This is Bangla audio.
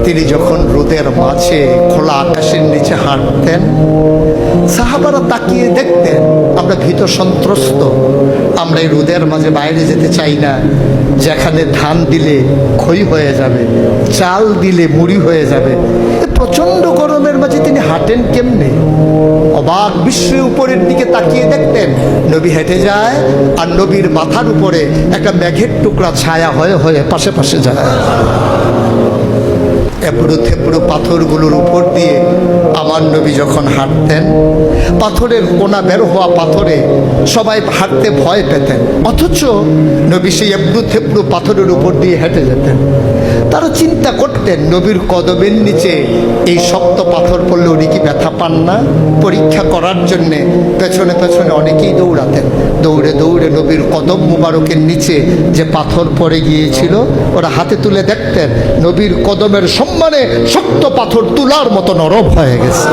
তিনি যখন রোদের মাঝে খোলা আকাশের নিচে হাঁটতেন, সাহাবারা তাকিয়ে দেখতেন আমরা ভীত সন্ত্রস্ত, আমরা এই রোদের মাঝে বাইরে যেতে চাই না, যেখানে ধান দিলে খই হয়ে যাবে, চাল দিলে মুড়ি হয়ে যাবে। প্রচন্ড গরমের মাঝে তিনি হাঁটেন কেমনে? অবাক বিশ্বে উপরের দিকে তাকিয়ে দেখতেন নবী হেঁটে যায়, আর নবীর মাথার উপরে একটা মেঘের টুকরা ছায়া হয়ে হয়ে পাশে পাশে যায়। এবড়ো থেবড়ো পাথরগুলোর উপর দিয়ে আমার নবী যখন হাঁটতেন, পাথরের কোনা বের হওয়া পাথরে সবাই হাঁটতে ভয় পেতেন, অথচ নবী সেই এবড়ো থেবড়ো পাথরের উপর দিয়ে হেঁটে যেতেন। তারা চিন্তা করতেন নবীর কদমের নিচে এই শক্ত পাথর পড়লে উনি কি ব্যথা পান না? পরীক্ষা করার জন্যে পেছনে পেছনে অনেকেই দৌড়াতেন। দৌড়ে দৌড়ে নবীর কদম মুবারকের নিচে যে পাথর পড়ে গিয়েছিল ওরা হাতে তুলে দেখতেন নবীর কদমের সম্মানে শক্ত পাথর তুলার মতো নরম হয়ে গেছে।